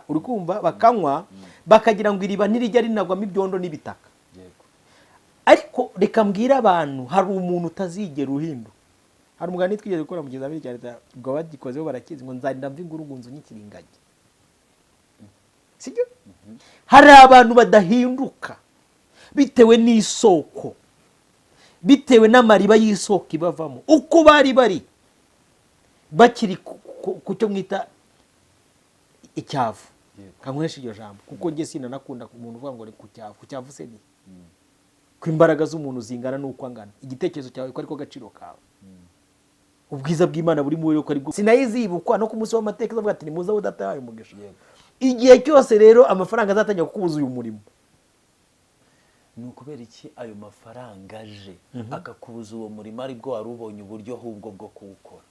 uri kumva bakanywa bakagira ngo iriba ntirijya rinagwamo ibyondo n'ibitaka. Ariko reka mbwira abantu, hari umuntu utazigera uhindu. Hari umugani twigeze gukora mu kizamini cya leta ubwo bagikozeho barakizi ngo nzarinda mva ingurungunzu n'ikiringagi. Sibyo? Hari abantu badahinduka bitewe n'isoko, bitewe n'amariba y'isoko ibavamo uko bari bakiri ku cyo mwita icyavu. Kanywesha iryo jambo kuko nge sinanakunda umuntu uvuga ngo ni ku cyavu se ni ku imbaraga z'umuntu zingana n'uko angana, igitekerezo cyawe ko ariko gaciro kawe, ubwiza bw'Imana buri muri ko ari bwo sinayizibukwa no ku munsi w'amateka avuga ati nimuza udataye umugisha. Igihe cyose rero amafaranga azatangira kukubuza uyu murimo, ni ukubera iki ayo mafaranga aje akakubuza uwo murimo ari bwo wari ubonye uburyo ahubwo bwo kuwukora?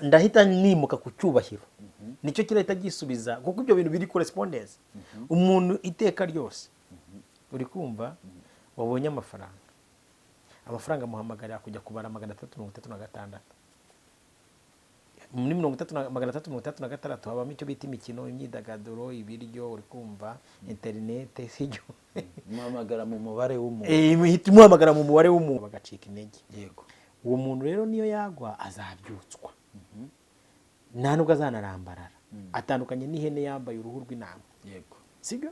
Ndahita nimuka ku cyubahiro, nicyo kirahita gisubiza kuko ibyo bintu biri correspondence. Umuntu iteka ryose uri kumva wabonye amafaranga muhamagarira kujya kubara 336 muri 336 habamo icyo bita imikino, imyidagaduro, ibiryo, uri kumva internet, sijyo muhamagara mu mubare w'umuntu, muhamagara mu mubare w'umuntu bagacika intege. Yego, uwo muntu rero niyo yagwa azabyutswa, nta nubwo azanarambarara, atandukanye n'ihene yambaye uruhu rw'intama. Yego, sibyo?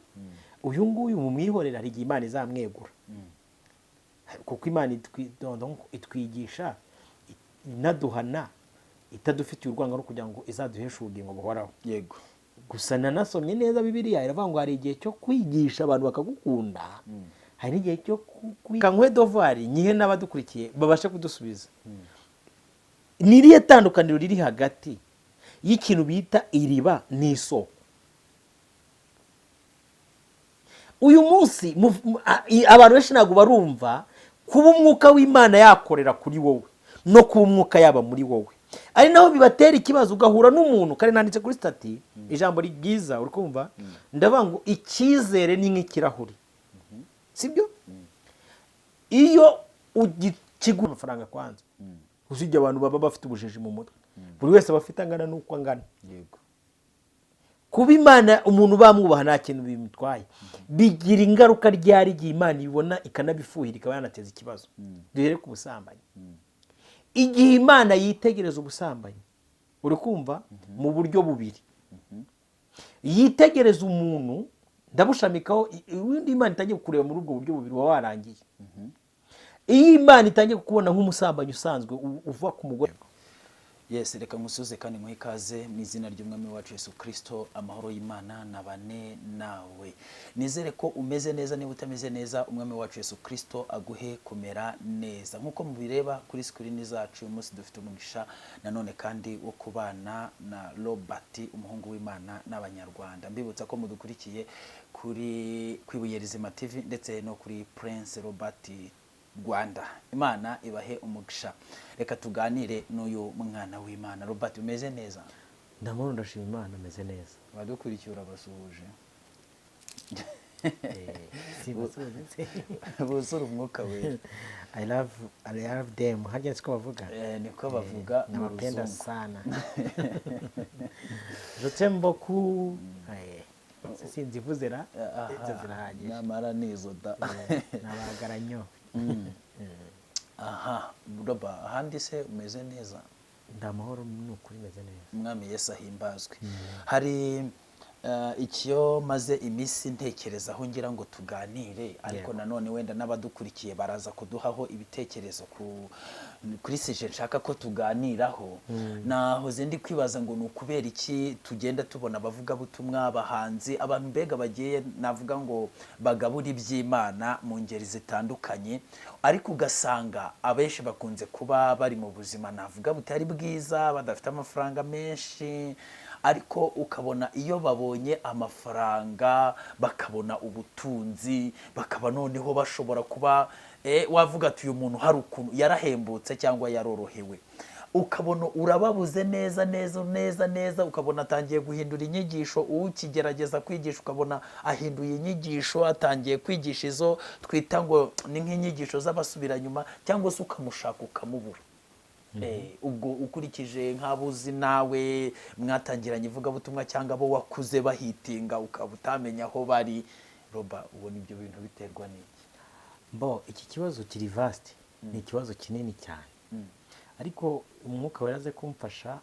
Uyu nguyu mu mwihorera hari igihe Imana izamwegura, kuko Imana itwigisha inaduhana itadufitiye urwanga no kugira ngo izaduheshe ubugingo buhoraho. Yego, gusa nanasomye neza Bibiliya iravuga ngo hari igihe cyo kwigisha abantu bakagukunda, hari n'igihe cyo kankwe dovari nyihe n'abadukurikiye babashe kudusubiza. Ni irihe tandukaniro riri hagati y'ikintu bita iriba n'isoko? Uyu munsi abantu benshi ntabwo barumva kuba umwuka w'Imana yakorera kuri wowe no kuba umwuka yaba muri wowe, ari naho bibatera ikibazo. Ugahura n'umuntu kare nanditse kuri stati ijambo ryiza, uri kumva ndavuga ngo icyizere ni nk'ikirahuri, sibyo? Iyo ugikigura amafaranga kwanza, usijya abantu baba bafite ubujiji mu mutwe, buri wese bafite angana n'uko angana. yego, kuba Imana umuntu bamwubaha nta kintu bimutwaye, bigira ingaruka ryari igihe Imana ibona ikanabifuhira ikaba yanateza ikibazo. Duhere ku busambanyi. Igihe Imana yitegereza ubusambanyi, uri kumva mu buryo bubiri, yitegereza umuntu ndabushamikaho, ubundi Imana itangiye kureba muri ubwo buryo bubiri warangiye. Iyo Imana itangiye kukubona nk'umusambanyi usanzwe uva ku mugore. Yes, reka musuze kandi muhe ikaze mu izina ry'Umwami wacu Yesu Kristo. Amahoro y'Imana nabane nawe. Nizere ko umeze neza. Niba utameze neza, Umwami wacu Yesu Kristo aguhe kumera neza. Nkuko mubireba kuri screen zacu, uyu munsi dufite umugisha nanone kandi wo kubana na Robert, umuhungu w'Imana n'Abanyarwanda. Mbibutsa ko mudukurikiye kuri Kwibuye Rizima TV ndetse no kuri Prince Robert Rwanda. Imana ibahe umugisha. Reka tuganire n'uyu mwana w'Imana. Robert, umeze neza? Ndamubona, ndashima Imana, ameze neza. Badukurikiye urabasuhuje? Buzura umwuka we. I love them. Hajya siko bavuga? Niko bavuga mu Napenda sana. Je t'aime beaucoup. Sinzi vuzera. Zirahagije. Namara nizo da. Nabagaranyo. Aha, Roba, ahandi se umeze neza? Ndamahoro n'ukuri meze neza. Umwami Yesu ahimbazwe. Hari icyo maze imisi ntekerezaho ngira ngo tuganire, ariko nanone wenda n'abadukurikiye baraza kuduhaho ibitekerezo kuri sije nshaka ko tuganiraho. Naho zindi kwibaza ngo ni ukubera iki tugenda tubona abavuga butumwa, abahanzi, abantu mbega bagiye navuga ngo bagabura iby'Imana mu ngeri zitandukanye, ariko ugasanga abenshi bakunze kuba bari mu buzima navuga butari bwiza, badafite amafaranga menshi, ariko ukabona iyo babonye amafaranga, bakabona ubutunzi, bakaba noneho bashobora kuba wavuga ati uyu muntu hari ukuntu yarahembutse cyangwa yarorohewe, ukabona urababuze neza, ukabona atangiye guhindura inyigisho, ukigerageza kwigisha ukabona ahinduye inyigisho, atangiye kwigisha izo twita ngo ni nk'inyigisho z'abasubira nyuma, cyangwa se ukamushaka ukamubura. ubwo ukurikije nk'abo uzi nawe mwatangiranye ivugabutumwa cyangwa abo wakuze bahitinga ukaba utamenya aho bari, Roba, ubona ibyo bintu biterwa n'iki? iki kibazo kiri vaste, ni ikibazo kinini cyane, ariko umwuka wera aze kumfasha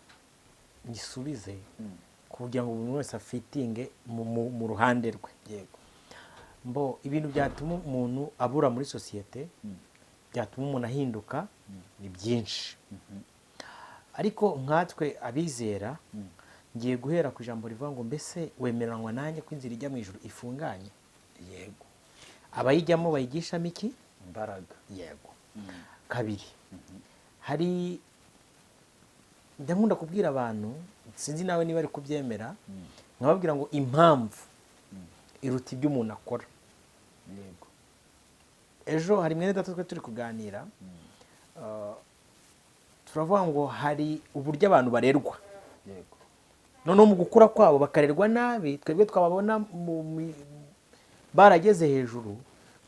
ngisubize kugira ngo buri wese afitinge mu ruhande rwe. Yego. Ibintu byatuma umuntu abura muri sosiyete, byatuma umuntu ahinduka, ni byinshi, ariko nkatwe abizera ngiye guhera ku ijambo rivuga ngo mbese wemeranwa nanjye ko inzira ijya mu ijuru ifunganye? Yego. Abayijyamo bayigishamo iki? Imbaraga. Yego. Kabiri, hari ndakunda kubwira abantu, sinzi nawe niba ari kubyemera, nkababwira ngo impamvu iruta ibyo umuntu akora. Yego. Ejo hari mwene data turi kuganira, turavuga ngo hari uburyo abantu barerwa. Yego. Noneho mu gukura kwabo bakarerwa nabi, twebwe twababona barageze hejuru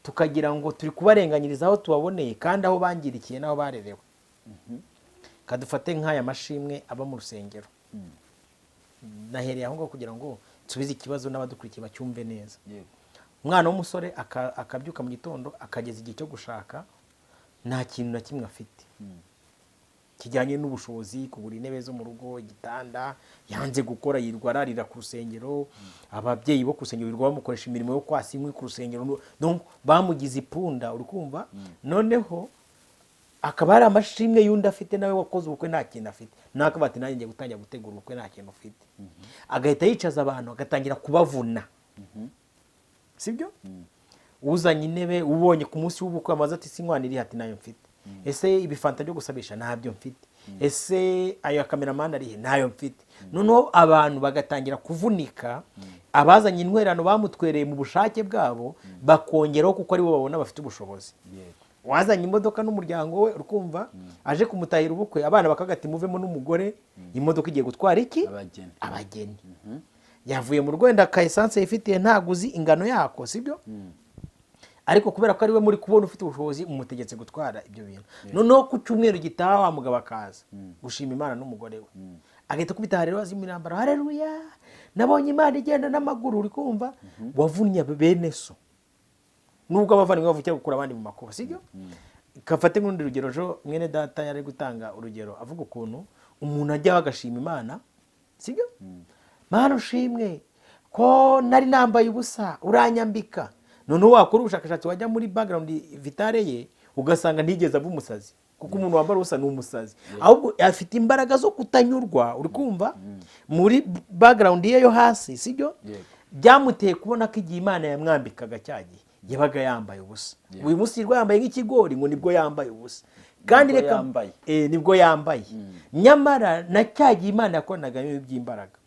tukagira ngo turi kubarenganyiriza aho tubaboneye kandi aho bangirikiye n'aho barerewe. Kadufate nk'aya mashimwe aba mu rusengero. Nahereye aho ngaho kugira ngo nsubize ikibazo n'abadukurikiye bacyumve neza. Yego. Umwana w'umusore akabyuka mu gitondo akageza igihe cyo gushaka, nta kintu na kimwe afite kijyanye n'ubushobozi, kugura intebe zo mu rugo, igitanda, yanze gukora, yirwa ararira ku rusengero, ababyeyi bo ku rusengero birirwa bamukoresha imirimo yo kwasa inkwi ku rusengero, bamugize ipunda, uri kumva. Noneho akaba hari amashimwe y'undi afite nawe wakoze ubukwe nta kintu afite, nakaba ati nanjye ngiye gutangira gutegura ubukwe nta kintu ufite. Agahita yicaza abantu agatangira kubavuna, sibyo? Uzanye intebe ubonye ku munsi w'ubukwe amaze ati sinkwana iri, ati nayo mfite. Ese ibifanta byo gusabisha ntabyo mfite. Ese ayo kameramani arihe? Ntayo mfite. Noneho abantu bagatangira kuvunika, abazanye intwerano bamutwereye mu bushake bwabo bakongeraho kuko ari bo babona bafite ubushobozi. Wazanye imodoka n'umuryango we, urukumva, aje kumutahira ubukwe, abana bakagati muvemo n'umugore, imodoka igiye gutwara iki? Abageni. Yavuye mu Rwanda ka essence yifitiye ntaguzi ingano yako, sibyo? Ariko kubera ko ari we muri kubona ufite ubushobozi umutegetse gutwara ibyo bintu. Noneho ku cyumweru gitaha wa mugabo akaza gushima Imana n'umugore we, agahita kubita haleluya z'imirambaro, haleluya, nabonye Imana igenda n'amaguru, uri kumva. Wavunnye bene so, nubwo abavandimwe bavukira gukura abandi mu makuba, sibyo? Kafate nk'urundi rugero, jo mwene data yari gutanga urugero avuga ukuntu umuntu ajya agashima Imana, sibyo? Mana ushimwe ko nari nambaye ubusa uranyambika. Noneho wakora ubushakashatsi wajya muri background vitale ye ugasanga ntigeze ava umusazi, kuko umuntu wambara ubusa ni umusazi, ahubwo afite imbaraga zo kutanyurwa, uri kumva, muri background ye yo hasi, sibyo? Byamuteye kubona ko igihe Imana yamwambikaga cyagiye yabaga yambaye ubusa. Uyu munsi yirwa yambaye nk'ikigori ngo nibwo yambaye ubusa, kandi reka nibwo yambaye. Nyamara na cyagiye Imana yakoranaga iby'imbaraga.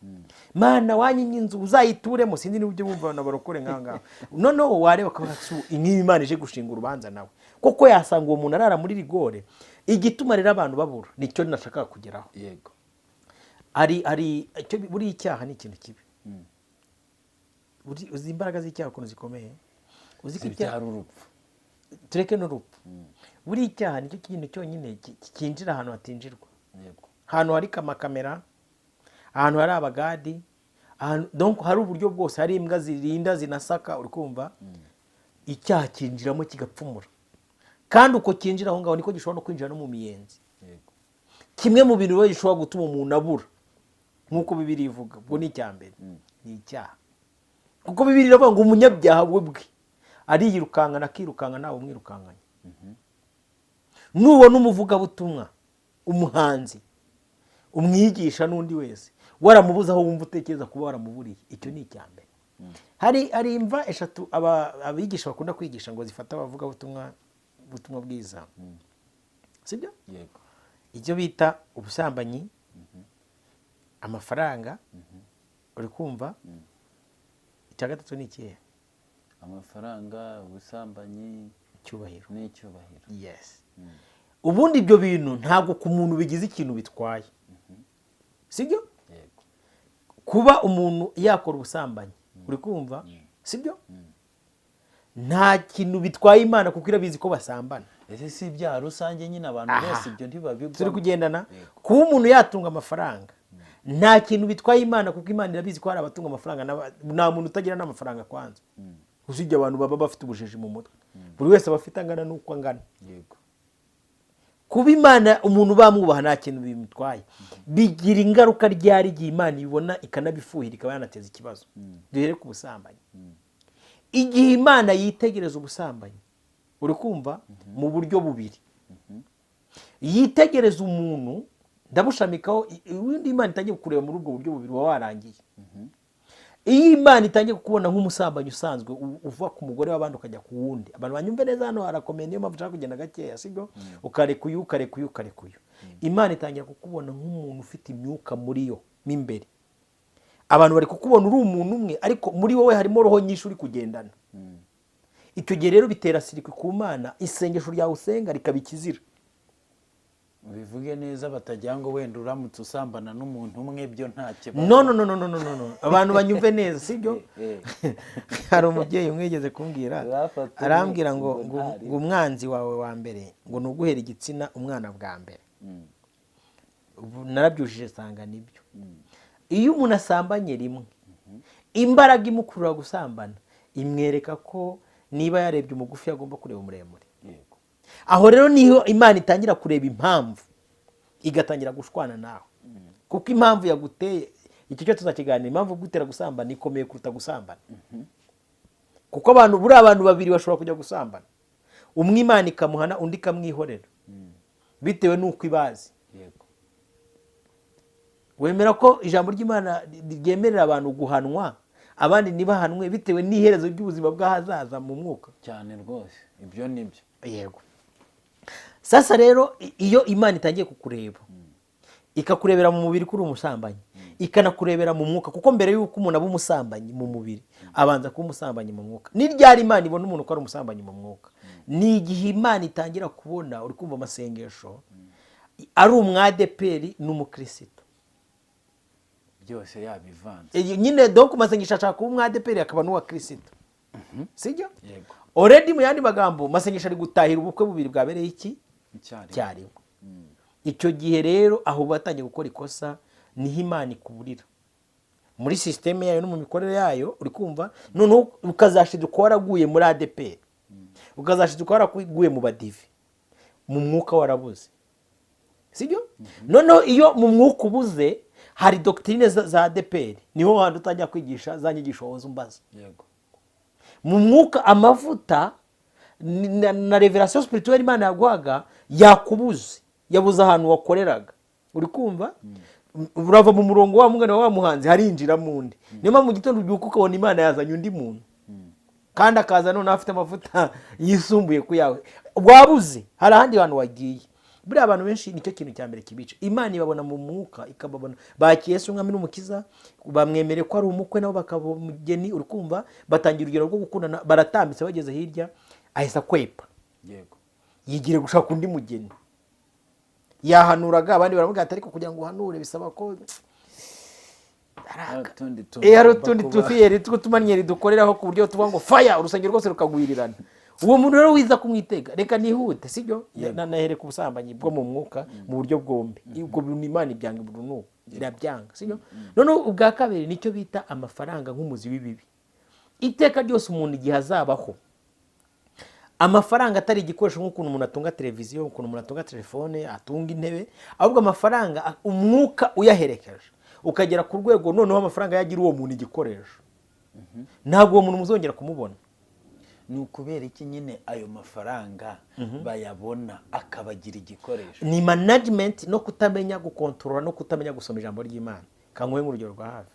Mana wanyinye inzu uzayituremo, sindi n'ubyo bumva nabarokore nkanga. Noneho wareba ko Imana ije gushinga urubanza nawe, kuko yasanga uwo muntu arara muri rigore. Igituma rero abantu babura nicyo nashaka kugeraho. Yego. Ari buri icyaha ni ikintu kibi. Uzi imbaraga z'icyaha ukuntu zikomeye? Uzi ko icyaha ari urupfu. Tureke n'urupfu. Buri icyaha nicyo kintu cyonyine kinjira ahantu hatinjirwa. Yego. Ahantu hari amakamera, ahantu hari abagadi, donc hari uburyo bwose, hari imbwa zirinda zinasaka, uri kumva. Icyaha kinjiramo kigapfumura, kandi uko kinjira aho ngaho niko gishobora no kwinjira no mu miyenzi. Yego. Kimwe mu bintu rero gishobora gutuma umuntu abura, nk'uko Bibiliya ivuga, ubwo ni icyambere, ni icyaha. Kuko Bibiliya iravuga ngo umunyabyaha we bwe ariyirukankana akirukanka nawe umwirukankanye. Nubona umuvugabutumwa, umuhanzi, umwigisha n'undi wese waramubuza aho wumva utekereza kuba waramuburiye, icyo ni icyambere. Hari imva eshatu abigisha bakunda kwigisha ngo zifata abavugabutumwa bwiza, sibyo? Yego. Icyo bita ubusambanyi, amafaranga, uri kumva. Icya gatatu ni ikihe? Amafaranga, ubusambanyi, icyubahiro. N'icyubahiro. Yes. Ubundi ibyo bintu ntabwo ku muntu bigize ikintu bitwaye, sibyo? Yego. Kuba umuntu yakora ubusambanyi, uri kumva, sibyo? Nta kintu bitwaye Imana kuko irabizi ko basambana. ese si ibyaha rusange nyine abantu bose ibyo ntibabigwa. turi kugendana. Kuba umuntu yatunga amafaranga nta kintu bitwaye Imana, kuko Imana irabizi ko hari abatunga amafaranga nta muntu utagira n'amafaranga kwanza. Usibye abantu baba bafite ubujiji mu mutwe, buri wese aba afite angana n'uko angana. Yego. Kuba Imana umuntu bamwubaha nta kintu bimutwaye, bigira ingaruka ryari igihe Imana ibona ikanabifuhira ikaba yanateza ikibazo. Duhere ku busambanyi. Igihe Imana yitegereza ubusambanyi, uri kumva, mu buryo bubiri. Yitegereza umuntu, ndabushamikaho, ubundi Imana itangiye kureba muri ubwo buryo bubiri waba warangiye. Iyo Imana itangiye kukubona nk'umusambanyi usanzwe uva ku mugore w'abandi ukajya ku wundi, abantu banyumve neza hano harakomeye, niyo mpamvu ushaka kugenda gakeya, sibyo? Ukareka uyu. Imana itangira kukubona nk'umuntu ufite imyuka muri yo m'imbere. Abantu bari kukubona uri umuntu umwe, ariko muri wowe harimo roho nyinshi uri kugendana. Icyo gihe rero bitera sirikwi ku Mana, isengesho ryawe usenga rikaba ikizira. Bivuge neza batagira ngo wenda uramutse usambana n'umuntu umwe byo nta kibazo. No. Abantu banyumve neza, sibyo? Hari umubyeyi umwigeze kumbwira, arambwira ngo umwanzi wawe wa mbere ngo ni uguhera igitsina umwana bwa mbere. Narabyujije sanga nibyo. Iyo umuntu asambanye rimwe, imbaraga imukurura gusambana imwereka ko niba yarebye umugufi agomba kureba umuremure. Aho rero niho Imana itangira kureba impamvu, igatangira gushwana nawe. Kuko impamvu yaguteye, icyo cyo tuzakiganira, impamvu gutera gusambana ikomeye kuruta gusambana. Kuko abantu babiri bashobora kujya gusambana, umwe Imana ikamuhana undi ikamwihorera, bitewe n'uko ibazi. Wemera ko ijambo ry'Imana ryemerera abantu guhanwa, abandi ntibahanwe bitewe n'iherezo ry'ubuzima bw'ahazaza mu mwuka? Cyane rwose, ibyo nibyo. Yego. Sasa rero iyo Imana itangiye kukureba, ikakurebera mu mubiri kuri umusambanyi, ikanakurebera mu mwuka, kuko mbere y'uko umuntu aba umusambanyi mu mubiri abanza kuba umusambanyi mu mwuka. Ni ryari Imana ibona umuntu ko ari umusambanyi mu mwuka? Ni igihe Imana itangira kubona, uri kumva amasengesho, ari umwadeperi n'umukristo, byose yabivanze. Nyine donc amasengesho ashaka kuba umwadeperi akaba n'uwa kristo, sibyo? Yego. Already mu yandi magambo masengesho ari gutahira ubukwe bubiri bwabereye iki cyari. Icyo gihe rero aho batangiye gukora ikosa, niho Imana ikuburira muri systeme yayo no mu mikorere yayo, uri kumva. Noneho ukazashiduka waraguye muri ADP, ukazashiduka waraguye mu badivi, mu mwuka warabuze, sibyo? Noneho iyo mu mwuka ubuze, hari doctrine za ADP, niho handi utajya kwigisha za nyigisho woza umbaza. Yego. Mu mwuka amavuta na revelation spirituelle Imana yaguhaga yakubuze, yabuze ahantu wakoreraga, uri kumva. Urava mu murongo wa mugana wa muhanzi harinjira mundi. Niyo mu gitondo ubyuka ukabona Imana yazanye undi muntu, kandi akaza none afite amavuta yisumbuye ku yawe, wabuze hari ahandi hantu wagiye. Buri abantu benshi nicyo kintu cya mbere kibica. Imana ibabona mu mwuka, ikababona bakiye Yesu umwami n'umukiza, bamwemere ko ari umukwe nabo bakaba umugeni, uri kumva. Batangira urugero rwo gukundana, baratambitse bageze hirya ahisa kwepa. Yego. Yigire gushaka undi mugeni. Yahanuraga abandi baravuga ati ariko kugira ngo uhanure bisaba ko hari utundi tufiyeri tw'utumanyeri dukoreraho ku buryo tuvuga ngo fire urusengero rwose rukagwirirana. Uwo muntu rero wiza kumwitega, reka nihute, sibyo? Nahere ku busambanyi bwo mu mwuka mu buryo bwombi. Ubwo Imana ibyanga burundu, irabyanga, sibyo? Noneho ubwa kabiri nicyo bita amafaranga nk'umuzi w'ibibi. Iteka ryose umuntu igihe azabaho, amafaranga atari igikoresho nk'ukuntu umuntu atunga televiziyo, ukuntu umuntu atunga telefone, atunga intebe, ahubwo amafaranga umwuka uyaherekeje ukagera ku rwego noneho amafaranga yagira uwo muntu igikoresho, ntabwo uwo muntu muzongera kumubona. Ni ukubera iki nyine ayo mafaranga bayabona akabagira igikoresho? Ni management no kutamenya gukontorora no kutamenya gusoma ijambo ry'Imana. Kanguhe nk'urugero rwa hafi.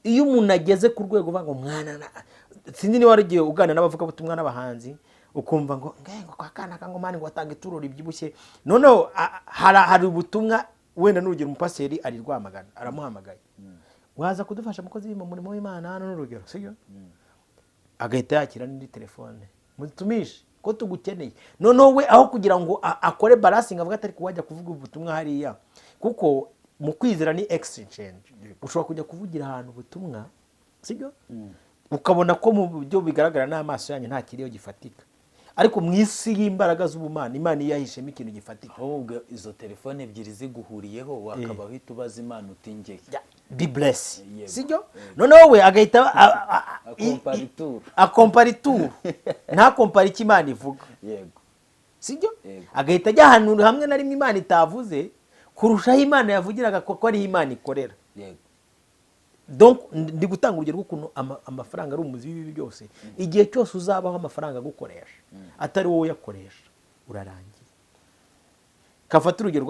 Iyo umuntu ageze ku rwego uvuga ngo mwana, sinzi niba warigiye uganira n'abavuga butumwa n'abahanzi, ukumva ngo kwa kana kango mani ngo atanga ituro ribyibushye, noneho hari ubutumwa wenda n'urugero umupaseri ari Rwamagana aramuhamagaye, waza kudufasha mukozi mu murimo w'Imana hano n'urugero, sibyo? Agahita yakira n'indi telefone, mutumishe ko tugukeneye. Noneho we aho kugira ngo akore balancing avuga atari kuwajya kuvuga ubutumwa hariya, kuko mu kwizera ni exchange. Ushobora kujya kuvugira ahantu ubutumwa, sibyo? Ukabona ko mu byo bigaragara n'amaso yanyu nta kiriyo gifatika, ariko mu isi y'imbaraga z'ubumana Imana iyo yahishemo ikintu gifatika. ahubwo izo telefone ebyiri ziguhuriyeho wakaba uhita ubaza Imana uti njye Be bless. Yego. Sibyo? Noneho we agahita akomparituru akomparituru nta kompara icyo Imana ivuga. yego Sibyo? Yego. Agahita ajya ahantu hamwe na rimwe Imana itavuze kurushaho Imana yavugiraga ko ari Imana ikorera. yego Donc ndi gutanga urugero rw'ukuntu amafaranga ari umuzi w'ibi byose. Igihe cyose uzabaho amafaranga agukoresha atari wowe uyakoresha urarangiye. Kafata urugero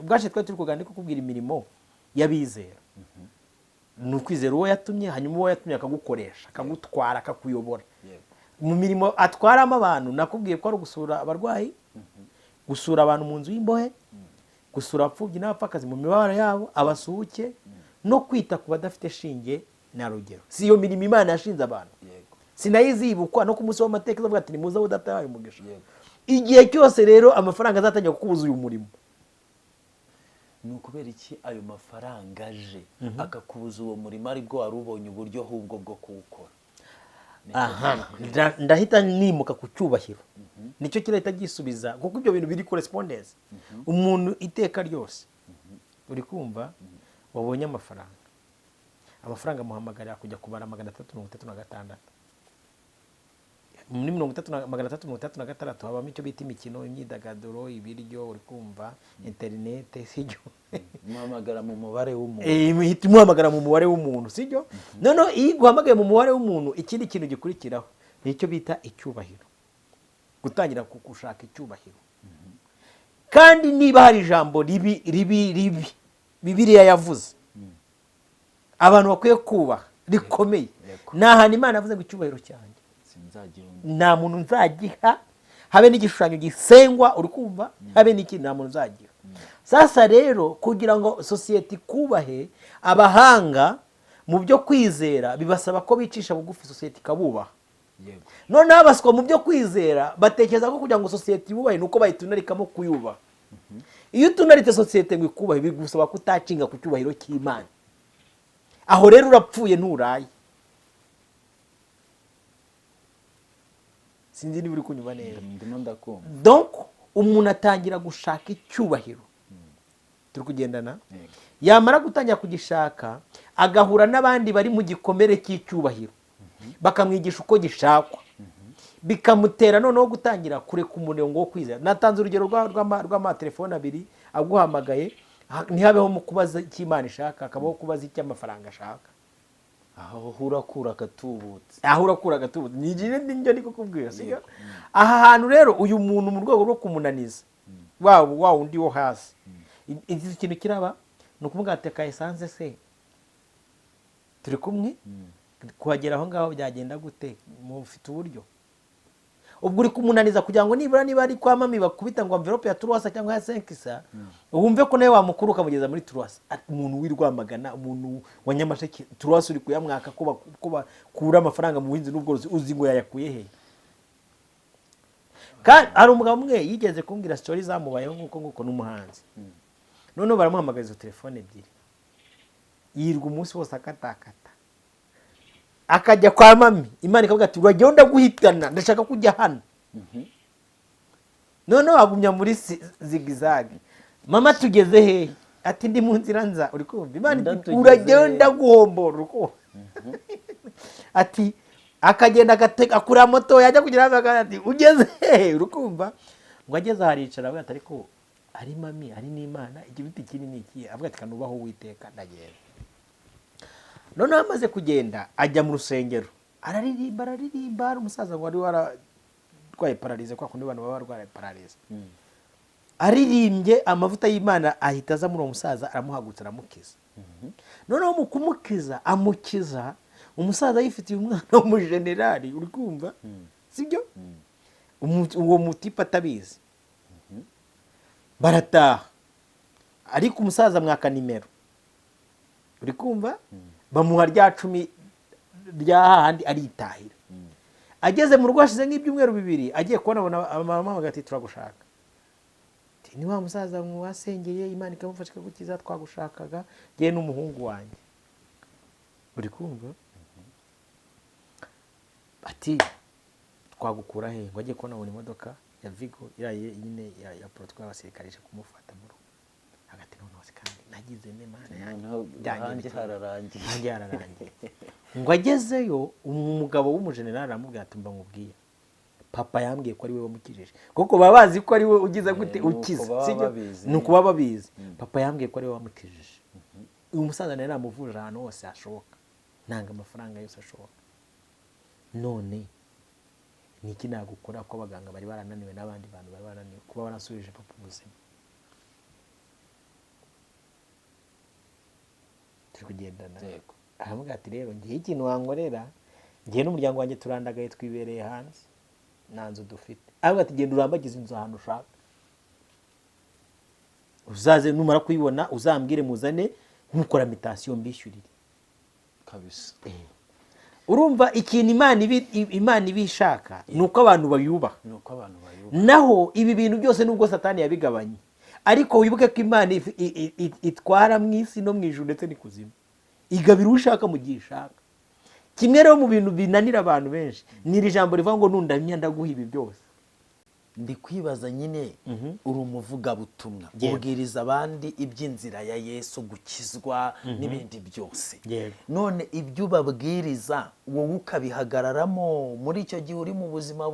rwashe twari turi kuganira ko kubwira imirimo y'abizera. Ni ukwizera uwo yatumye, hanyuma uwo yatumye akagukoresha akagutwara akakuyobora. yego Mu mirimo atwaramo abantu nakubwiye ko ari gusura abarwayi, gusura abantu mu nzu y'imbohe, gusura abapfubyi n'abapfakazi mu mibabaro yabo, abasuhuke no kwita ku badafite shinge na rugero. Si iyo mirimo Imana yashinze abantu. yego Sinayizibukwa no ku munsi w'amateka avuga ati nimuze abo databaye umugisha. yego Igihe cyose rero amafaranga azatangira kukubuza uyu murimo. ni ukubera iki ayo mafaranga aje akakubuza uwo murimo aribwo wari ubonye uburyo ahubwo bwo kuwukora? Aha, ndahita nimuka ku cyubahiro. Nicyo kirahita gisubiza kuko ibyo bintu biri correspondence. Umuntu iteka ryose uri kumva wabonye amafaranga muhamagarira kujya kubara 336. Muri 336 habamo icyo bita imikino, imyidagaduro, ibiryo, uri kumva, internet, sijyo. muhamagara mu mubare w'umuntu. Ihita muhamagara mu mubare w'umuntu, sijyo. Noneho iyo guhamagaye mu mubare w'umuntu ikindi kintu gikurikiraho nicyo bita icyubahiro. Gutangira kugushaka icyubahiro. Kandi niba hari ijambo ribi Bibiliya yavuze abantu bakwiye kubaha rikomeye, nahana Imana yavuze ngo icyubahiro cyanjye nta muntu nzagiha, habe n'igishushanyo gisengwa, uri kumva, habe n'ikindi nta muntu nzagiha. Sasa rero kugira ngo sosiyete ikubahe, abahanga mu byo kwizera bibasaba ko bicisha bugufi sosiyete ikabubaha. yego Noneho abaswa mu byo kwizera batekereza ko kugira ngo sosiyete ibubahe nuko bayitunarikamo kuyubaha. Iyo utunaritse sosiyete ngo ikubahe bigusaba kutacinga ku cyubahiro cy'Imana. Aho rero urapfuye nturaye. Sinzi niba uri kunyuma neza. ndimo ndakumva. Donc umuntu atangira gushaka icyubahiro. Turi kugendana? Yego. Yamara gutangira kugishaka agahura n'abandi bari mu gikomere cy'icyubahiro. Bakamwigisha uko gishakwa. Bikamutera noneho gutangira kureka umurongo wo kwizera. Natanze urugero rw'amatelefone abiri aguhamagaye, ntihabeho mu kubaza icyo Imana ishaka, akabaho kubaza icyo amafaranga ashaka. aho urakura agatubutse. Aho urakura agatubutse. Nijye ndi kukubwira, sibyo? Aha hantu rero uyu muntu mu rwego rwo kumunaniza wa undi wo hasi. Iki kintu kiraba ni ukumuga ateka essence se. Turi kumwe? Kuhagera aho ngaho byagenda gute? Mufite uburyo. Ubwo uri kumunaniza kugira ngo nibura niba ari kwa mami bakubita ngo envelope ya Turwasa cyangwa ya 5 wumve ko nawe wamukuru ukamugeza muri Turwasa. Umuntu wirwamagana, umuntu wa Nyamasheke, Turwasa uri kuyamwaka ko bakura amafaranga mu buhinzi n'ubworozi, uzi ngo yayakuye he? Kandi hari umugabo umwe yigeze kumbwira story zamubayeho nguko n'umuhanzi. Noneho baramuhamagaza izo telefone ebyiri. Yirwa umunsi wose akatakata. Akajya kwa mami, Imana ikavuga ati urajya ndaguhitana, ndashaka kujya hano. Noneho agumya muri zigizagi. Mama tugeze he? Ati ndi mu nzira nza, uri kumva? Imana urajya ndaguhombora, uko. Ati akagenda akura moto yajya kugira ati ugeze he? Uri kumva? Ngo ageze haricara avuga ati ariko ari mami, ari n'Imana, igibiti kinini iki? Avuga ati kanubaho Uwiteka ndagenda. Noneho amaze kugenda ajya mu rusengero araririmba hari umusaza wari wararwaye paralize kwa kundi abantu baba barwaye paralize. Aririmbye amavuta y'Imana ahita aza muri uwo musaza aramuhagutsa aramukiza. Noneho mu kumukiza amukiza umusaza yifitiye umwana w'umujenerali, uri kumva? Sibyo? Uwo mutipa atabizi. Barataha ariko umusaza mwaka nimero, uri kumva? Bamuha rya 10 rya handi aritahira. Ageze mu rugo ashize nk'ibyumweru 2 agiye kubona mama bagati turagushaka. Ni wa musaza mwasengeye Imana ikamufasha gukiza twagushakaga giye n'umuhungu wanjye. Uri kumva? Ati twagukura he ngo ajye kubona buri modoka ya Vigo iraye nyine ya protocol y'abasirikare ije kumufata mu rugo hagati noneho kandi nagize n'Imana yanjye hararangiye ngo agezeyo umugabo w'umujenerali aramubwira ati mba nkubwiye papa yambwiye ko ari we wamukijije kuko baba bazi ko ari we ugize gute ukize ni uko baba babizi papa yambwiye ko ari we wamukijije uyu musaza nawe namuvurira ahantu hose hashoboka nanga amafaranga yose ashoboka none ni iki nagukora ko abaganga bari barananiwe n'abandi bantu bari barananiwe kuba barasubije papa ubuzima turi kugendana aramubwira ati rero ngiye ikintu wankorera ngiye n'umuryango wanjye turandagaye twibereye hanze nta nzu dufite aravuga ati genda urambagize inzu ahantu ushaka uzaze numara kuyibona uzambwire muzane nkukora mitasiyo mbishyurire kabisa urumva ikintu imana ibishaka ni uko abantu bayubaha naho ibi bintu byose nubwo satani yabigabanye ariko wibuke ko imana itwara mu isi no mu ijuru ndetse n'ikuzimu igabira uwo ushaka mu gihe ishaka kimwe rero mu bintu binanira abantu benshi ni iri jambo rivuga ngo nundamya ndaguha ibi byose ndi kwibaza nyine uri umuvugabutumwa ubwiriza abandi iby'inzira ya Yesu gukizwa n'ibindi byose none ibyo ubabwiriza wowe ukabihagararamo muri icyo gihe uri mu buzima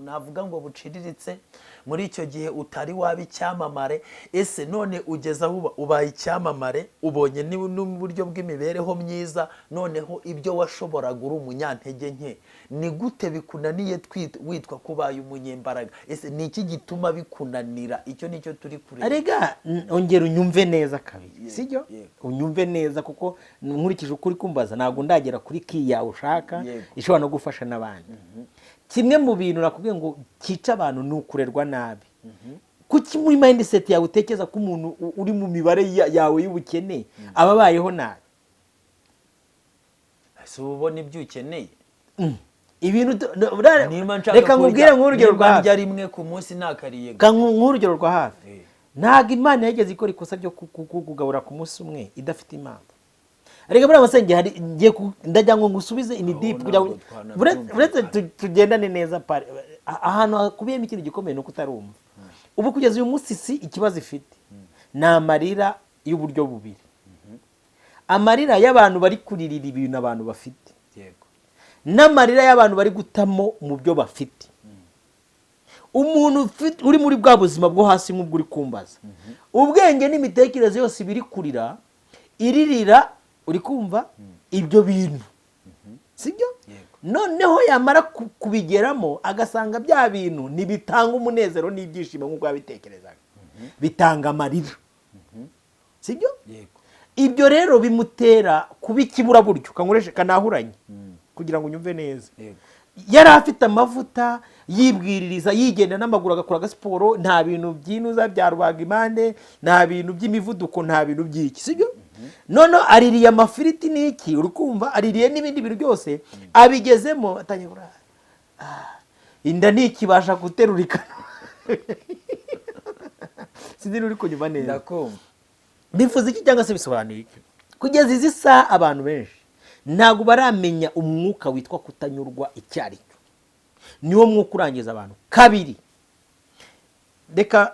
navuga ngo buciriritse muri icyo gihe utari waba icyamamare ese none ugeza aho ubaye icyamamare ubonye n'uburyo bw'imibereho myiza noneho ibyo washoboraga uri umunyantege nke ni gute bikunaniye witwa kubaye umunyembaraga ese ni iki gituma bikunanira icyo nicyo turi kureba arega ongera unyumve neza kabiri sibyo unyumve neza kuko nkurikije ukuri kumbaza ntabwo ndagera kuri kiya ushaka ishobora no gufasha n'abandi kimwe mu bintu nakubwiye ngo cyica abantu ni ukurerwa nabi kuki muri mindset yawe utekereza ko umuntu uri mu mibare yawe y'ubukene aba abayeho nabi ese ubona ibyo ukeneye ibintu reka nkubwire nk'urugero rwa hafi rimwe ku munsi nakariye nk'urugero rwa hafi ntabwo imana yageze ikora ikosa ryo kugabura ku munsi umwe idafite impamvu ariko buriya masenge hari ndagira ngo ngusubize ini deep kugira ngo uretse tugendane neza ahantu hakubiyemo ikintu gikomeye nuko utarumva ubu kugeza uyu munsi si ikibazo ifite ni amarira y'uburyo bubiri amarira y'abantu bari kuririra ibintu abantu bafite n'amarira y'abantu bari gutamo mu byo bafite umuntu uri muri bwa buzima bwo hasi nk'ubwo uri kumbaza ubwenge n'imitekerereze yose biri kurira iririra uri kumva ibyo bintu sibyo noneho yamara kubigeramo agasanga bya bintu ntibitanga umunezero n'ibyishimo nk'uko yabitekerezaga bitanga amarira sibyo ibyo rero bimutera kuba ikiburaburyo kanahuranye kugira ngo unyumve neza yari afite amavuta yibwiririza yigenda n'amaguru agakora agasiporo nta bintu by'inuza bya rubagimpande nta bintu by'imivuduko nta bintu by'iki sibyo none aririye amafiriti n'iki uri kumva aririye n'ibindi bintu byose abigezemo atangiye kurara inda ntikibasha guterurikana sinzi uri kunyuma neza bifuza iki cyangwa se bisobanuye iki kugeza izi saha abantu benshi ntabwo baramenya umwuka witwa kutanyurwa icyo ari cyo niwo mwuka urangiza abantu kabiri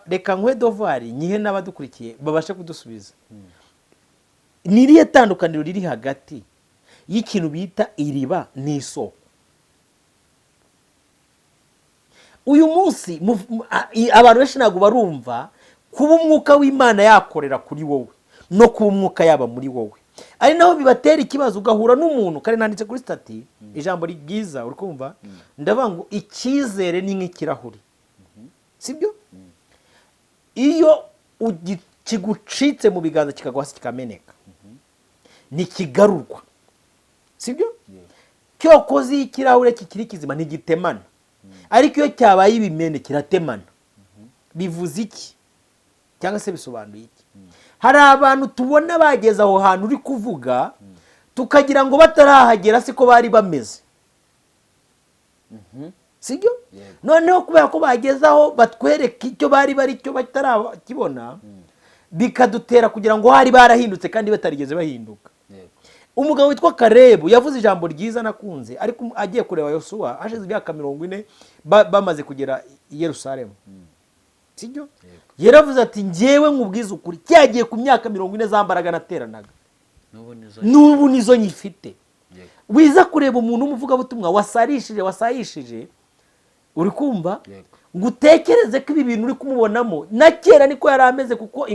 reka nkwe dovari nyihe n'abadukurikiye babashe kudusubiza ni irihe tandukaniro riri hagati y'ikintu bita iriba n'isoko uyu munsi abantu benshi ntabwo barumva kuba umwuka w'Imana yakorera kuri wowe no kuba umwuka yaba muri wowe ari naho bibatera ikibazo ugahura n'umuntu kare nanditse kuri stati ijambo ryiza uri kumva ndavuga ngo icyizere ni nk'ikirahuri sibyo iyo kigucitse mu biganza kikagwa hasi kikameneka ntikigarurwa sibyo cyokoze y'ikirahure kikiri kizima ntigitemana ariko iyo cyabaye ibimene kiratemana bivuze iki cyangwa se bisobanuye iki hari abantu tubona bageze aho hantu uri kuvuga tukagira ngo batarahagera siko bari bameze sibyo noneho kubera ko bageze aho batwereka icyo bari cyo batarakibona bikadutera kugira ngo hari barahindutse kandi batarigeze bahinduka umugabo witwa Karebu yavuze ijambo ryiza nakunze, ariko agiye kureba Yosuwa hashize imyaka 40 bamaze kugera i Yerusalemu, sibyo? Yaravuze ati njyewe nkubwiza ukuri, cyagiye ku myaka 40 zambaraga nateranaga, n'ubu nizo nyifite. Wiza kureba umuntu w'umuvugabutumwa wasayishije, uri kumva ngo utekereze ko ibi bintu uri kumubonamo na kera niko yari ameze, kuko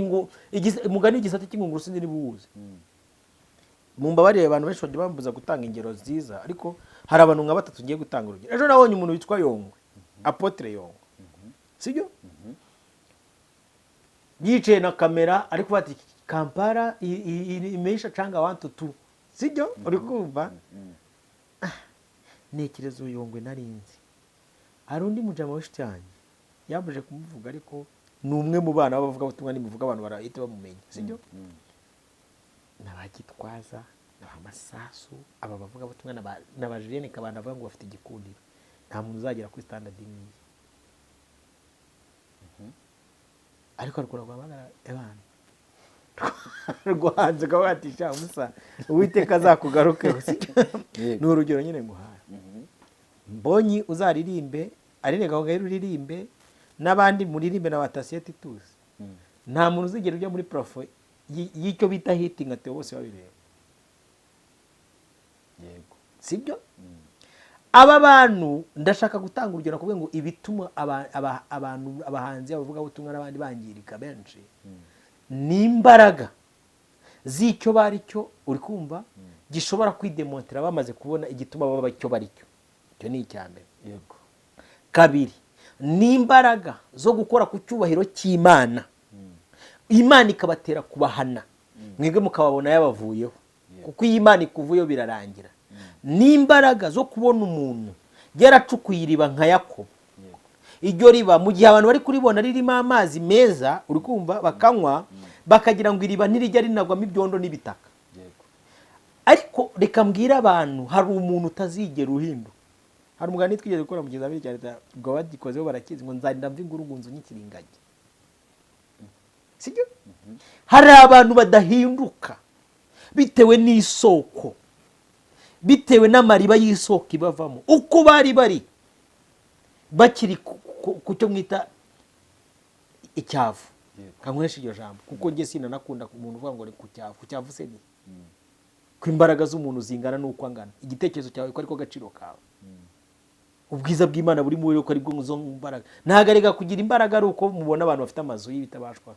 umugani igisate cy'ingunguru sinzi nibuwuzi. Mumbabarire abantu benshi bagiye bambuza gutanga ingero nziza, ariko hari abantu nka 3 ngiye gutanga urugero. Ejo nabonye umuntu witwa Yongwe, Apotre Yongwe, sibyo? Yicaye na kamera ariko bati Kampala imeisha changa 1 to 2, sibyo? Uri kumva? Nekerezo Yongwe narinzi. Hari undi mujama w'inshuti yanjye yambuje kumuvuga, ariko ni umwe mu bana bavuga ubutumwa nimuvuga abantu barahita bamumenya, sibyo? Nabagitwaza, n'amasasu, aba bavuga ubutumwa n'abajene kabanda bavuga ngo bafite igikundiro. Nta muntu uzagera kuri standard imwe. Ariko arukora kwamagara abantu rwanze kawatisha umusa Uwiteka azakugarukeho, sibyo? Ni urugero nyine nguhaye. Mbonyi uzaririmbe, arinega ngo uririmbe, n'abandi muririmbe na batasiyeti tuzi. Nta muntu uzigera ujya muri profo y'icyo bita hitting ate bose babireba, yego, sibyo? Aba bantu ndashaka gutanga urugero kuvuga ngo ibituma abantu abahanzi bavuga ubutumwa n'abandi bangirika benshi n'imbaraga z'icyo bari cyo, uri kumva, gishobora kwidemontera bamaze kubona igituma baba cyo bari cyo. Cyo ni icyambere, yego. Kabiri, n'imbaraga zo gukora ku cyubahiro cy'Imana, Imana ikabatera kubahana, mwebwe mukababona yabavuyeho, kuko iyi Imana ikuvuyeho birarangira. N'imbaraga zo kubona umuntu yaracukuye iriba nka Yakobo, iryo riba mu gihe abantu bari kuribona ririmo amazi meza, uri kumva, bakanywa bakagira ngo iriba ntirijya rinagwamo ibyondo n'ibitaka. Ariko reka mbwira abantu, hari umuntu utazigera uhinduka. Hari umugani twigeze gukora mu kizamini cya leta ubwo badikozeho barakizi ngo nzarinda mva ingurungunzu nyikiringage, sibyo? Hari abantu badahinduka bitewe n'isoko, bitewe n'amariba y'isoko ibavamo, uko bari bakiri ku cyo mwita icyavu. Kankwesha iryo jambo kuko nge sinanakunda umuntu uvuga ngo ku cyavu se ni ko imbaraga z'umuntu zingana n'uko angana, igitekerezo cyawe ko ariko gaciro kawe. Ubwiza bw'Imana buri muri ko ari bwo muzo imbaraga. Ntagarega kugira imbaraga ari uko mubona abantu bafite amazu y'ibitabashwa.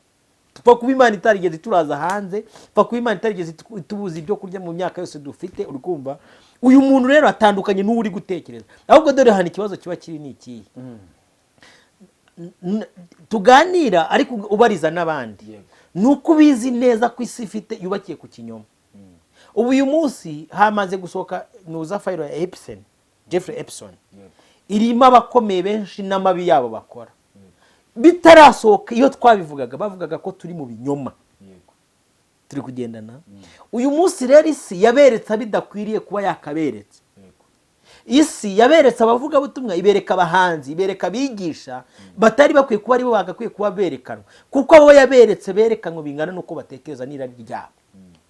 Tupfa kuba Imana itarigeze turaza hanze, tupfa kuba Imana itarigeze tubuza ibyo kurya mu myaka yose dufite, uri kumva. Uyu muntu rero atandukanye n'uri gutekereza. Ahubwo dore hano ikibazo kiba kiri n'iki. Tuganira ariko ubariza n'abandi. Nuko ubizi neza ko isi ifite yubakiye ku kinyoma. Ubu uyu munsi hamaze gusohoka nuza file ya Epstein, Jeffrey Epstein. Irimo abakomeye benshi n'amabi yabo bakora. Bitarasohoka iyo twabivugaga bavugaga ko turi mu binyoma. Turi kugendana. Uyu munsi rero isi yaberetse abidakwiriye kuba yakaberetse. Isi yaberetse abavuga butumwa, ibereka abahanzi, ibereka bigisha, batari bakwiye kuba ari bo bagakwiye kuba berekanwa. Kuko abo yaberetse berekanwa bingana nuko batekereza n'irari ryabo.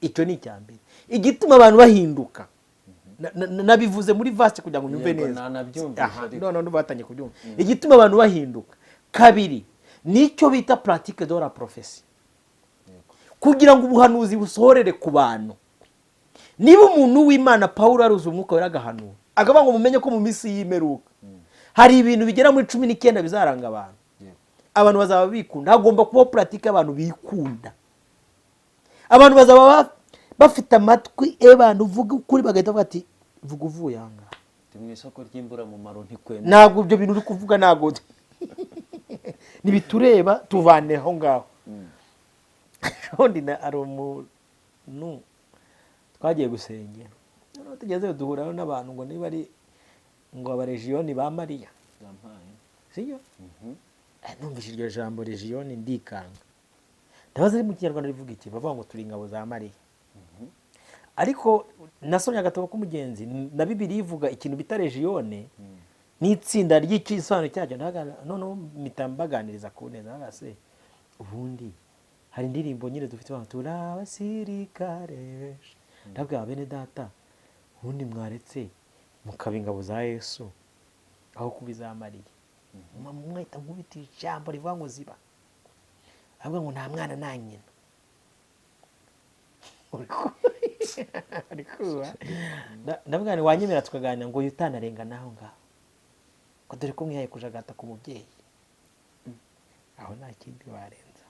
Icyo ni icyambere. Igituma abantu bahinduka. Nabivuze muri vast kugira ngo nyumve neza. None batanye kubyumva. Igituma abantu bahinduka. Kabiri, nicyo bita pratique de la prophétie. Kugira ngo ubuhanuzi busohorere ku bantu. Niba umuntu w'Imana Paulo aruza umwuka weragahanura, agaba ngo mumenye ko mu misi yimeruka hari ibintu bigera muri 19 bizaranga abantu. Abantu bazaba bikunda, hagomba kuba pratique abantu bikunda. Abantu bazaba bafite amatwi abantu uvuga ukuri bagahita bavuga ati vuga uvuye anga. Mu isoko ry'imbura mu maro ntikwenda. Ntabwo ibyo bintu uri kuvuga ntabwo nibitureba tuvaneho ngaho. Undi na ari umuntu twagiye gusengera. None tugeze duhuraho n'abantu ngo niba ari ngo abarejiyoni ba Mariya. Sibyo? Numvise iryo jambo region ndikanga. Ndabaza ari mu Kinyarwanda rivuga iki? Bavuga ngo turi ingabo za Mariya. Ariko nasomye agatabo k'umugenzi na Bibiliya ivuga ikintu bita region n'itsinda ry'icisano cyacyo. None mitambaganiriza ku neza bagase ubundi hari indirimbo nyine dufite abantu turabasirikare ndabwira bene data ubundi mwaretse mukaba ingabo za Yesu aho kubizamariye mwahita nkubita ijambo rivuga ngo ziba avuga ngo nta mwana nta nyina ndabwira wanyemera tukaganira ngo yutanarenga naho ngaho ko dore ko mwihaye kujagata ku mubyeyi aho nta kindi warenza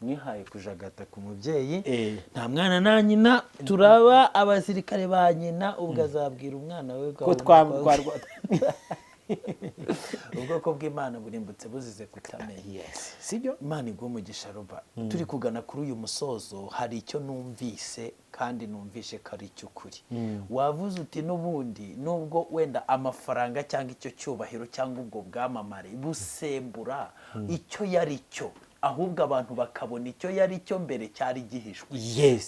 mwihaye kujagata ku mubyeyi nta mwana nta nyina turaba abasirikare ba nyina ubwo azabwira umwana we ko ubwoko bw'Imana burimbutse buzize kutamenya. sibyo Imana iguha umugisha Roba. Turi kugana kuri uyu musozo, hari icyo numvise kandi numvishe ko ari icy'ukuri. Wavuze uti n'ubundi nubwo wenda amafaranga cyangwa icyo cyubahiro cyangwa ubwo bwamamare busembura icyo yari cyo, ahubwo abantu bakabona icyo yari cyo mbere cyari gihishwe.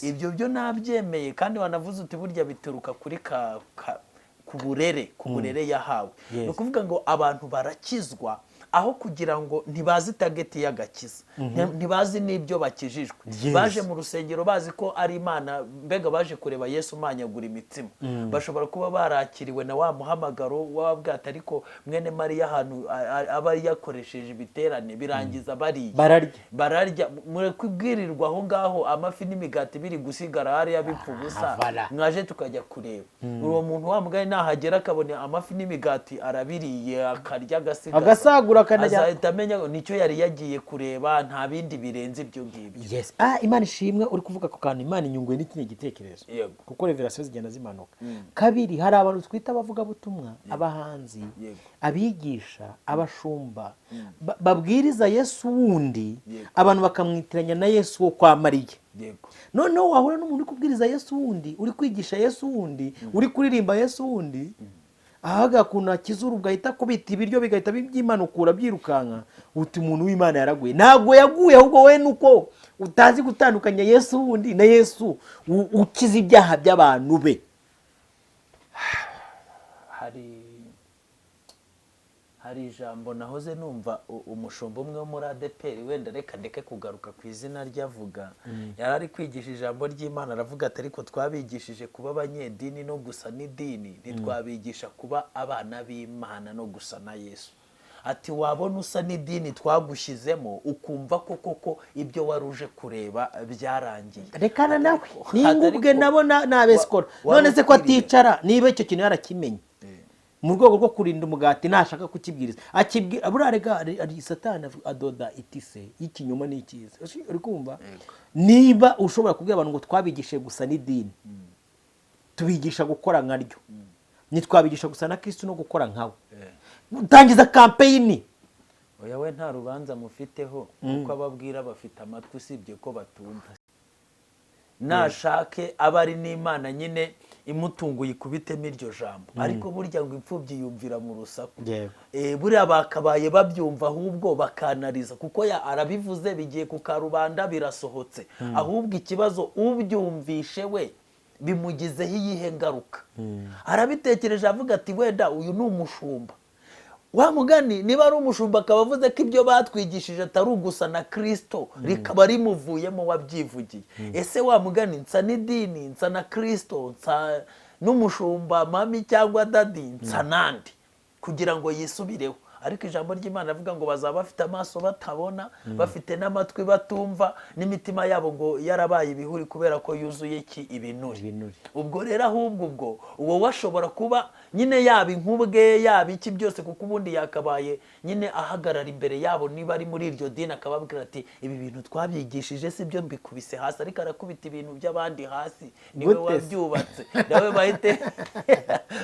Ibyo byo nabyemeye, kandi wanavuze uti burya bituruka kuri ku burere yahawe. Ni ukuvuga ngo abantu barakizwa aho kugira ngo ntibazi tageti y'agakiza, ntibazi n'ibyo bakijijwe. Baje mu rusengero bazi ko ari Imana, mbega baje kureba Yesu umanyagura imitsima. Bashobora kuba barakiriwe na wa muhamagaro w'ababwata, ariko mwene Mariya ahantu aba yakoresheje ibiterane birangiza bararya muri kubwirirwa aho ngaho, amafi n'imigati biri gusigara hariya bipfa ubusa, mwaje tukajya kureba. Uwo muntu wa mugani nahagera akabona amafi n'imigati arabiriye akarya agasagura azahita amenya nicyo yari yagiye kureba, nta bindi birenze ibyo ngibyo. Imana ishimwe uri kuvuga ku kantu. Imana inyunguye n'ikindi gitekerezo, kuko revelation zigenda zimanuka. Kabiri, hari abantu twita abavugabutumwa, abahanzi, abigisha, abashumba babwiriza Yesu wundi, abantu bakamwitiranya na Yesu wo kwa Mariya. Noneho wahura n'umuntu uri kubwiriza Yesu wundi, uri kwigisha Yesu wundi, uri kuririmba Yesu wundi, ahaga kuna kizuru ugahita kubita ibiryo bigahita byimanukura byirukanka, uti umuntu w'Imana yaraguye. Ntabwo yaguye, ahubwo we nuko utazi gutandukanya Yesu wundi na Yesu ukiza ibyaha by'abantu be. Hari ijambo nahoze numva umushumba umwe wo muri ADEPR, wenda reka ndeke kugaruka ku izina ryavuga, yari ari kwigisha ijambo ry'Imana, aravuga ati ariko twabigishije kuba abanyedini no gusa n'idini, ntitwabigisha kuba abana b'Imana no gusa na Yesu. Ati wabona usa n'idini twagushyizemo ukumva koko ibyo waruje kureba byarangiye. Rekana nawe ningubwe nabo nabesikora, none se ko aticara niba icyo kintu yarakimenye mu rwego rwo kurinda umugati, ntashaka kukibwiriza akibwira burarega ari Satani adoda itise y'ikinyoma n'ikiza. Uri kumva? Niba ushobora kubwira abantu ngo twabigishe gusa n'idini, tubigisha gukora nkaryo, nitwabigisha gusa na Kristo no gukora nkawe, utangiza campaign. Oya we nta rubanza mufiteho, kuko ababwira bafite amatwi usibye ko batumva. Nashake abari n'Imana nyine imutunguye ikubitemo iryo jambo, ariko burya ngo imfubyi yumvira mu rusaku. Buriya bakabaye babyumva ahubwo bakanariza, kuko arabivuze bigiye ku karubanda birasohotse. Ahubwo ikibazo ubyumvishe we bimugizeho iyihe ngaruka. Arabitekereje avuga ati wenda uyu ni umushumba, wa mugani niba ari umushumba akaba avuze ko ibyo batwigishije atari ugusa na Kristo, rikaba rimuvuyemo wabyivugiye. Ese wa mugani nsa n'idini, nsa na Kristo, nsa n'umushumba mami cyangwa dadi, nsa nandi, kugira ngo yisubireho. Ariko ijambo ry'Imana avuga ngo bazaba bafite amaso batabona, bafite n'amatwi batumva, n'imitima yabo ngo yarabaye ibihuri kubera ko yuzuye ibinuri. Ubwo rero ahubwo uwo washobora kuba nyine yaba inkubwe yaba iki byose, kuko ubundi yakabaye nyine ahagarara imbere yabo niba ari muri iryo dini, akababwira ati ibi bintu twabyigishije si byo mbikubise hasi, ariko arakubita ibintu by'abandi hasi, niwe wabyubatse, nawe bahite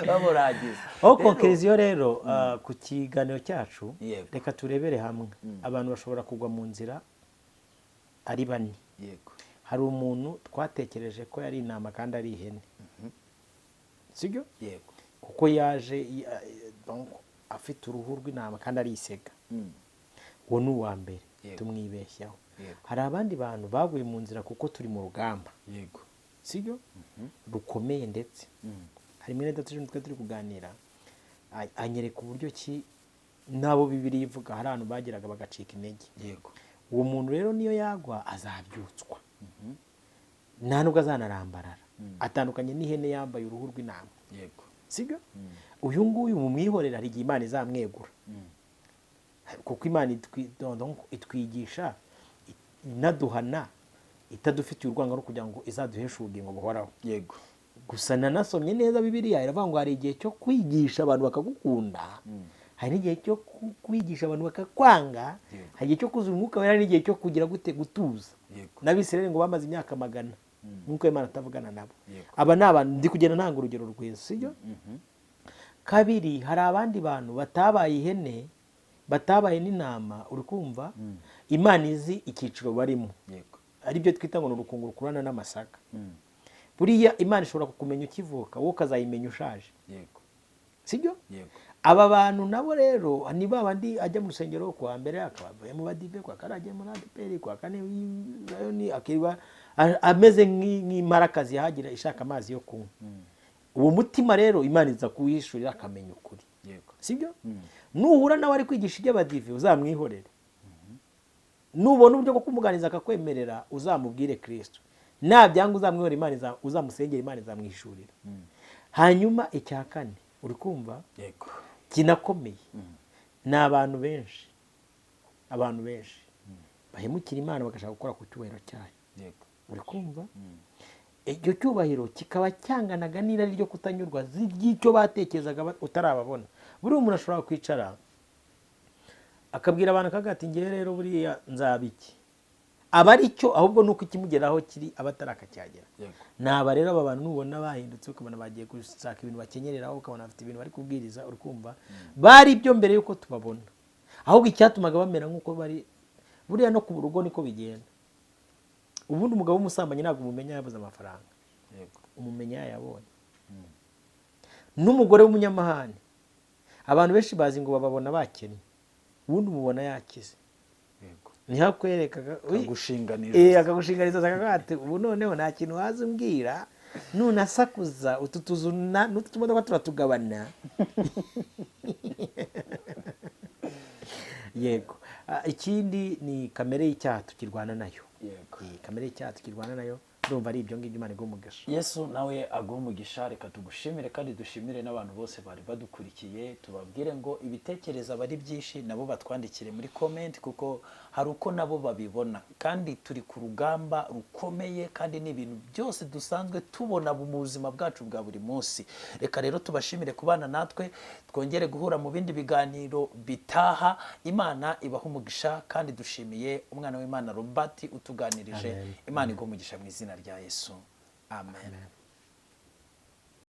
bamurangiza. Conclusion rero ku kiganiro cyacu, reka turebere hamwe. Abantu bashobora kugwa mu nzira ari bane. Hari umuntu twatekereje ko yari intama kandi ari ihene, sibyo? Kuko yaje afite uruhu rw'intama kandi ari isega. Uwo ni uwa mbere, tumwibeshyaho. Hari abandi bantu baguye mu nzira kuko turi mu rugamba, sibyo? Rukomeye ndetse hari mwene data turi kuganira, anyereka uburyo ki nabo Bibiliya ivuga hari abantu bageraga bagacika intege. Uwo muntu rero niyo yagwa azabyutswa. nta nubwo azanarambarara. Atandukanye n'ihene yambaye uruhu rw'intama, yego, sibyo? Uyu nguyu mu mwihorera hari igihe Imana izamwegura, kuko Imana itwigisha inaduhana itadufitiye urwanga kugira ngo izaduheshe ubugingo buhoraho. yego, Gusa nanasomye neza Bibiliya iravuga ngo hari igihe cyo kwigisha abantu bakagukunda, hari n'igihe cyo kwigisha abantu bakakwanga, hari igihe cyo kuzuza umwuka wera n'igihe cyo kugira gutuza. N'Abisirayeli ngo bamaze imyaka 100 nk'uko Imana atavugana nabo. Aba ni abantu ndi kugenda ntanga urugero rwiza, sibyo? Kabiri, hari abandi bantu batabaye ihene, batabaye n'intama, uri kumva? Imana izi icyiciro barimo, ari byo twita ngo ni urukungu rukurana n'amasaka. Buriya Imana ishobora kukumenya ukivuka, wowe ukazayimenya ushaje, sibyo? Aba bantu nabo rero ni babandi ajya mu rusengero kwa mbere akabavuye mu badive, kwa karagiye muri adeperi, kwa kane ni akiba ameze nk'imarakazi yahagira ishaka amazi yo kunywa. Uwo mutima rero Imana iza kuwishurira akamenya ukuri, sibyo? Nuhura nawe ari kwigisha iby'abadive uzamwihorere, nubona uburyo bwo kumuganiza akakwemerera uzamubwire Kristo, nabyanga uzamwihorera, Imana uzamusengera, Imana izamwishurira. Hanyuma icya kane, uri kumva? Kinakomeye, ni abantu benshi bahemukira Imana bagashaka gukora ku cyubahiro cyayo, uri kumva? Icyo cyubahiro kikaba cyanganaga n'irari ryo kutanyurwa ry'icyo batekerezaga utarababona. Buriya umuntu ashobora kwicara akabwira abantu akagati ngewe rero buriya nzaba iki, aba ari cyo, ahubwo nuko ikimugeraho kiri aba atarakacyagera. Naba rero aba bantu nubona bahindutse ukabona bagiye gushaka ibintu bakenyereraho, ukabona bafite ibintu bari kubwiriza, uri kumva? Bari ibyo mbere yuko tubabona, ahubwo icyatumaga bamera nk'uko bari. Buriya no ku rugo niko bigenda. Ubundi umugabo w'umusambanyi ntabwo umumenya yabuze amafaranga, umumenya yayabonye. N'umugore w'umunyamahane abantu benshi bazi ngo bababona bakennye, ubundi umubona yakize. Ntihakwerekaga akagushinganiza akagati, ubu noneho nta kintu waza umbwira, nunasakuza utu tuzu n'utu tumodoka turatugabana. Yego. Ikindi ni kamere y'icyaha tukirwana nayo. Kamere y'icyaha tukirwana nayo, ndumva ari ibyo ngibyo Imana iguha umugisha. Yesu nawe aguha umugisha. Reka tugushimire kandi dushimire n'abantu bose bari badukurikiye, tubabwire ngo ibitekerezo bari byinshi nabo batwandikire muri comment, kuko hari uko nabo babibona, kandi turi ku rugamba rukomeye, kandi n'ibintu byose dusanzwe tubona mu buzima bwacu bwa buri munsi. Reka rero tubashimire kubana natwe, twongere guhura mu bindi biganiro bitaha. Imana ibaha umugisha, kandi dushimiye umwana w'Imana Robert utuganirije. Imana iguha umugisha mu izina rya Yesu, amen.